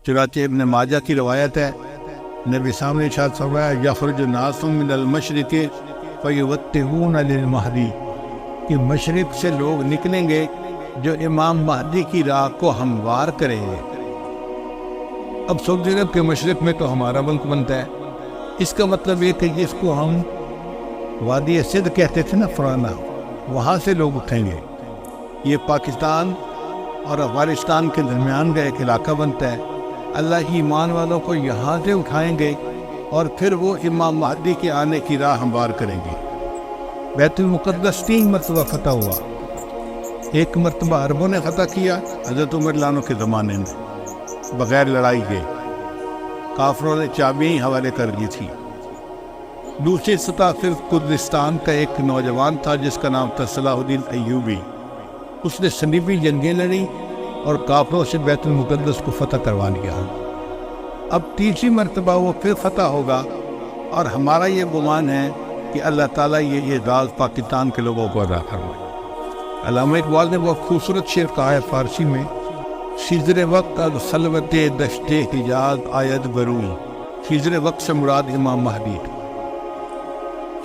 چنانچہ ابن ماجہ کی روایت ہے، نبی سامنے ارشاد فرمایا یخرج الناس من المشرق فیوتہون للمہدی، کہ مشرق سے لوگ نکلیں گے جو امام مہدی کی راہ کو ہموار کریں گے۔ اب سعودی عرب کے مشرق میں تو ہمارا ملک بنتا ہے، اس کا مطلب یہ کہ جس کو ہم وادی سندھ کہتے تھے نا پرانا، وہاں سے لوگ اٹھیں گے۔ یہ پاکستان اور افغانستان کے درمیان کا ایک علاقہ بنتا ہے۔ اللہ کی ایمان والوں کو یہاں سے اٹھائیں گے اور پھر وہ امام مہدی کے آنے کی راہ ہموار کریں گے۔ بیت المقدس 3 مرتبہ فتح ہوا۔ ایک مرتبہ عربوں نے فتح کیا حضرت عمر رضی اللہ عنہ کے زمانے میں بغیر لڑائی کے، کافروں نے چابیاں ہی حوالے کر دی تھی۔ دوسری سطح صرف کردستان کا ایک نوجوان تھا جس کا نام تھا صلاح الدین ایوبی، اس نے صلیبی جنگیں لڑی اور کافروں سے بیت المقدس کو فتح کروا لیا۔ اب تیسری مرتبہ وہ پھر فتح ہوگا، اور ہمارا یہ گمان ہے کہ اللہ تعالیٰ یہ اعزاز پاکستان کے لوگوں کو عطا فرمائے۔ علامہ اقبال نے بہت خوبصورت شعر کہا ہے فارسی میں، خضر وقت از خلوت دشت حجاز آید برو، خضر وقت سے مراد امام مہدی،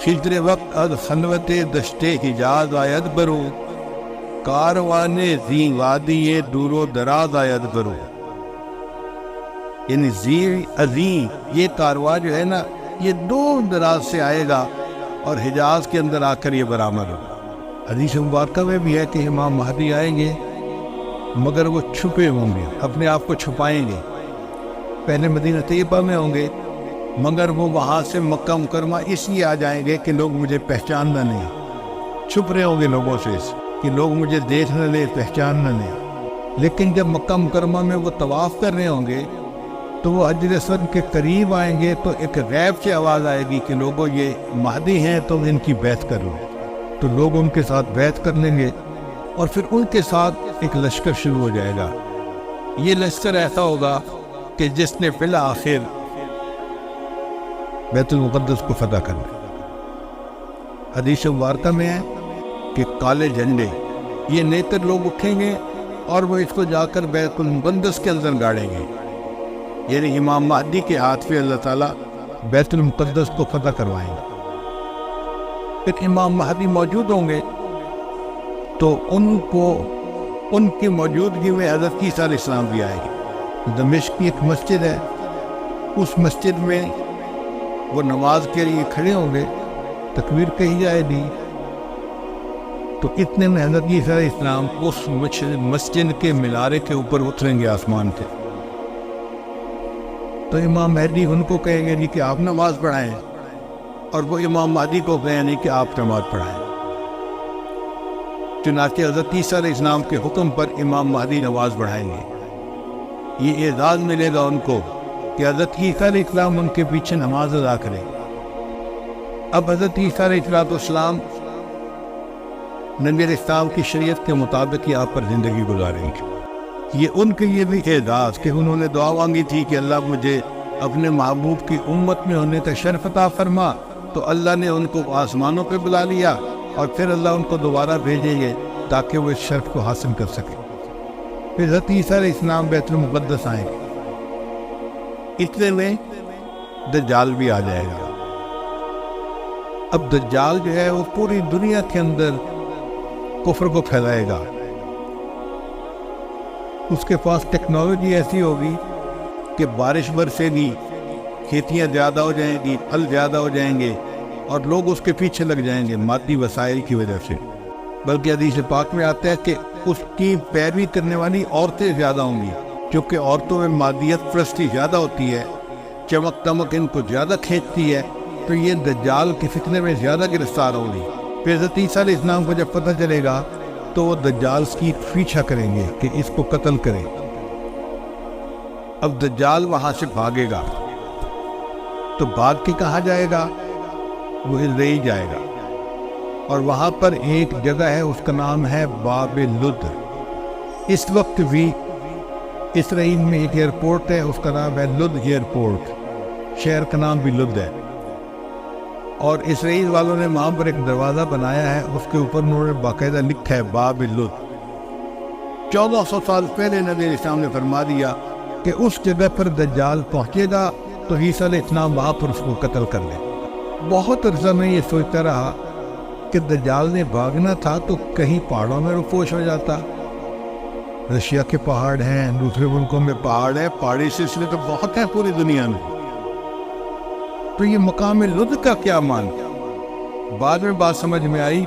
خضر وقت از خلوت دشت حجاز آید برو، کاروان زی وادی دور و دراز آید برو، یعنی زی عظیم یہ کارواں جو ہے نا یہ دور دراز سے آئے گا اور حجاز کے اندر آ کر یہ برآمد ہوگا۔ حدیث مبارکہ میں بھی ہے کہ امام مہدی آئیں گے مگر وہ چھپے ہوں گے، اپنے آپ کو چھپائیں گے۔ پہلے مدینہ طیبہ میں ہوں گے مگر وہ وہاں سے مکہ مکرمہ اس لیے آ جائیں گے کہ لوگ مجھے پہچاننا نہیں، چھپ رہے ہوں گے لوگوں سے کہ لوگ مجھے دیکھ نہ لیں، پہچان نہ لیں۔ لیکن جب مکہ مکرمہ میں وہ طواف کر رہے ہوں گے تو وہ حجر اسود کے قریب آئیں گے تو ایک غیب سے آواز آئے گی کہ لوگوں یہ مہدی ہیں تو ان کی بیعت کرو، تو لوگ ان کے ساتھ بیعت کر لیں گے اور پھر ان کے ساتھ ایک لشکر شروع ہو جائے گا۔ یہ لشکر ایسا ہوگا کہ جس نے بالآخر بیت المقدس کو فتح کرنا۔ حدیث مبارکہ میں ہے کہ کالے جھنڈے یہ نیتر لوگ اٹھیں گے اور وہ اس کو جا کر بیت المقدس کے اندر گاڑیں گے، یعنی امام مہدی کے ہاتھ پہ اللہ تعالیٰ بیت المقدس کو فتح کروائیں گے۔ پھر امام مہدی موجود ہوں گے تو ان کی موجودگی میں حضرت عیسیٰ علیہ السلام بھی آئے گے۔ دمشق کی ایک مسجد ہے، اس مسجد میں وہ نماز کے لیے کھڑے ہوں گے، تکبیر کہی جائے گی تو اتنے میں حضرت عیسیٰ علیہ السلام اس مسجد کے مینارے کے اوپر اتریں گے آسمان سے، تو امام مہدی ان کو کہیں گے نہیں کہ آپ نماز پڑھائیں، اور وہ امام مہدی کو کہیں نہیں کہ آپ نماز پڑھائیں۔ چنانچہ حضرت عیسیٰ علیہ السلام کے حکم پر امام مہدی نماز پڑھائیں گے۔ یہ اعزاز ملے گا ان کو کہ حضرت عیسیٰ علیہ السلام ان کے پیچھے نماز ادا کریں۔ اب حضرت عیسیٰ علیہ السلام نبی علیہ السلام کی شریعت کے مطابق یہاں پر زندگی گزاریں گے۔ یہ ان کے لیے بھی اعزاز کہ انہوں نے دعا مانگی تھی کہ اللہ مجھے اپنے محبوب کی امت میں ہونے کا شرف عطا فرما، تو اللہ نے ان کو آسمانوں پہ بلا لیا اور پھر اللہ ان کو دوبارہ بھیجیں گے تاکہ وہ اس شرف کو حاصل کر سکیں۔ پھر حضرت عیسیٰ علیہ السلام بیت المقدس آئیں گے، اتنے میں دجال بھی آ جائے گا۔ اب دجال جو ہے وہ پوری دنیا کے اندر کفر کو پھیلائے گا۔ اس کے پاس ٹیکنالوجی ایسی ہوگی کہ بارش برسے گی، کھیتیاں زیادہ ہو جائیں گی، پھل زیادہ ہو جائیں گے اور لوگ اس کے پیچھے لگ جائیں گے مادی وسائل کی وجہ سے۔ بلکہ حدیث پاک میں آتا ہے کہ اس کی پیروی کرنے والی عورتیں زیادہ ہوں گی، کیونکہ عورتوں میں مادیت پرستی زیادہ ہوتی ہے، چمک دمک ان کو زیادہ کھینچتی ہے، تو یہ دجال کے فتنے میں زیادہ گرفتار ہوں گی۔ پھر حضرت عیسیٰ علیہ السلام کو جب پتہ چلے گا تو وہ دجال کی پیچھا کریں گے کہ اس کو قتل کریں۔ اب دجال وہاں سے بھاگے گا تو بھاگ کے کہاں جائے گا؟ وہ اسرائیل جائے گا، اور وہاں پر ایک جگہ ہے اس کا نام ہے باب لد۔ اس وقت بھی اسرائیل میں ایک ایئرپورٹ ہے، اس کا نام ہے لد ایئرپورٹ، شہر کا نام بھی لد ہے، اور اسرائیل والوں نے وہاں پر ایک دروازہ بنایا ہے، اس کے اوپر انہوں نے باقاعدہ لکھا ہے باب لد۔ 1400 سال پہلے نبی علیہ السلام نے فرما دیا کہ کہ اس جگہ پر دجال پہنچے گا تو عیسیٰ علیہ السلام وہاں پر اس کو قتل کر لیں۔ بہت عرصہ میں یہ سوچتا رہا کہ دجال نے بھاگنا تھا تو کہیں پہاڑوں میں رفوش ہو جاتا۔ رشیا کے پہاڑ ہیں، دوسرے ملکوں میں پہاڑ ہیں، پہاڑی سلسلے تو بہت ہیں پوری دنیا میں، تو یہ مقام لد کا کیا مان؟ بعد میں بات سمجھ میں آئی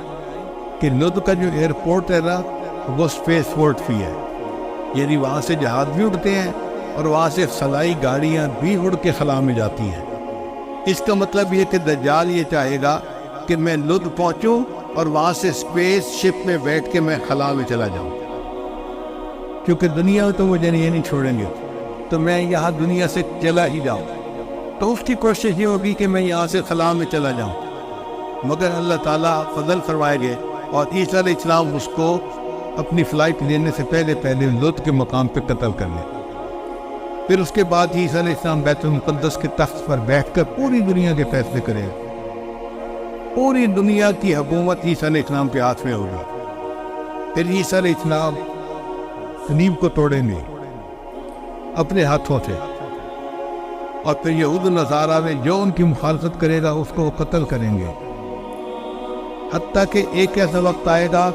کہ لد کا جو ایئرپورٹ ہے نا وہ اسپیس پورٹ بھی ہے، یعنی وہاں سے جہاز بھی اڑتے ہیں اور وہاں سے خلائی گاڑیاں بھی اڑ کے خلا میں جاتی ہیں۔ اس کا مطلب یہ کہ دجال یہ چاہے گا کہ میں لد پہنچوں اور وہاں سے اسپیس شپ میں بیٹھ کے میں خلا میں چلا جاؤں، کیونکہ دنیا تو مجھے یہ نہیں چھوڑیں گے، تو میں یہاں دنیا سے چلا ہی جاؤں۔ تو اس کی کوشش یہ ہوگی کہ میں یہاں سے خلا میں چلا جاؤں، مگر اللہ تعالیٰ فضل فرمائے گے اور عیسیٰ علیہ السلام اس کو اپنی فلائٹ لینے سے پہلے لد کے مقام پہ قتل کر لیں۔ پھر اس کے بعد عیسیٰ علیہ السلام بیت المقدس کے تخت پر بیٹھ کر پوری دنیا کے فیصلے کریں، پوری دنیا کی حکومت عیسیٰ علیہ السلام کے ہاتھ میں ہوگی۔ پھر عیسیٰ علیہ السلام صلیب کو توڑیں گے اپنے ہاتھوں سے، اور پھر یہود و نصارہ میں جو ان کی مخالفت کرے گا اس کو وہ قتل کریں گے، حتیٰ کہ ایک ایسا وقت آئے گا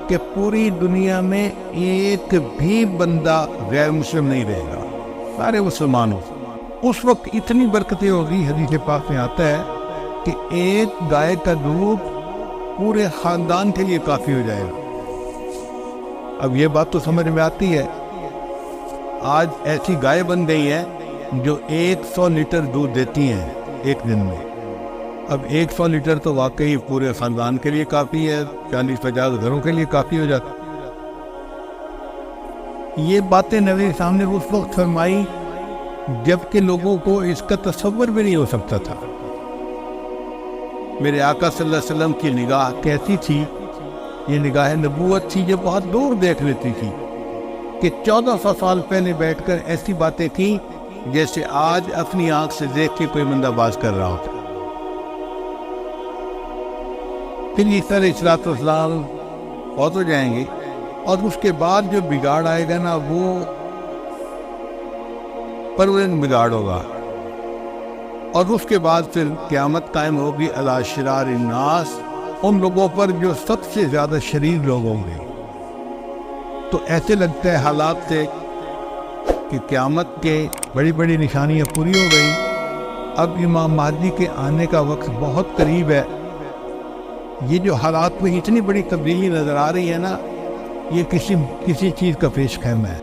کہ پوری دنیا میں ایک بھی بندہ غیر مسلم نہیں رہے گا، سارے مسلمان ہو۔ اس وقت اتنی برکتیں ہوگی، حدیث پاک میں آتا ہے کہ ایک گائے کا دودھ پورے خاندان کے لیے کافی ہو جائے گا۔ اب یہ بات تو سمجھ میں آتی ہے، آج ایسی گائے بن گئی ہے جو 100 لیٹر دودھ دیتی ہیں ایک دن میں۔ اب 100 لیٹر تو واقعی پورے خاندان کے لیے کافی ہے، 40-50 گھروں کے لیے کافی ہو جاتا۔ یہ باتیں نبی سامنے اس وقت فرمائی جب کہ لوگوں کو اس کا تصور بھی نہیں ہو سکتا تھا۔ میرے آقا صلی اللہ علیہ وسلم کی نگاہ کیسی تھی؟ یہ نگاہ نبوت تھی جو بہت دور دیکھ لیتی تھی، کہ 1400 سال پہلے بیٹھ کر ایسی باتیں تھیں جیسے آج اپنی آنکھ سے دیکھ کے کوئی بندہ باز کر رہا ہوتا۔ پھر عیسیٰ علیہ السلام فوت ہو جائیں گے، اور اس کے بعد جو بگاڑ آئے گا نا وہ پرماننٹ بگاڑ ہوگا، اور اس کے بعد پھر قیامت قائم ہوگی علی شرار الناس، ان لوگوں پر جو سب سے زیادہ شریر لوگ ہوں گے۔ تو ایسے لگتا ہے حالات سے کہ قیامت کے بڑی بڑی نشانیاں پوری ہو گئی، اب امام مہدی کے آنے کا وقت بہت قریب ہے۔ یہ جو حالات میں اتنی بڑی تبدیلی نظر آ رہی ہے نا، یہ کسی چیز کا پیش خیمہ ہے۔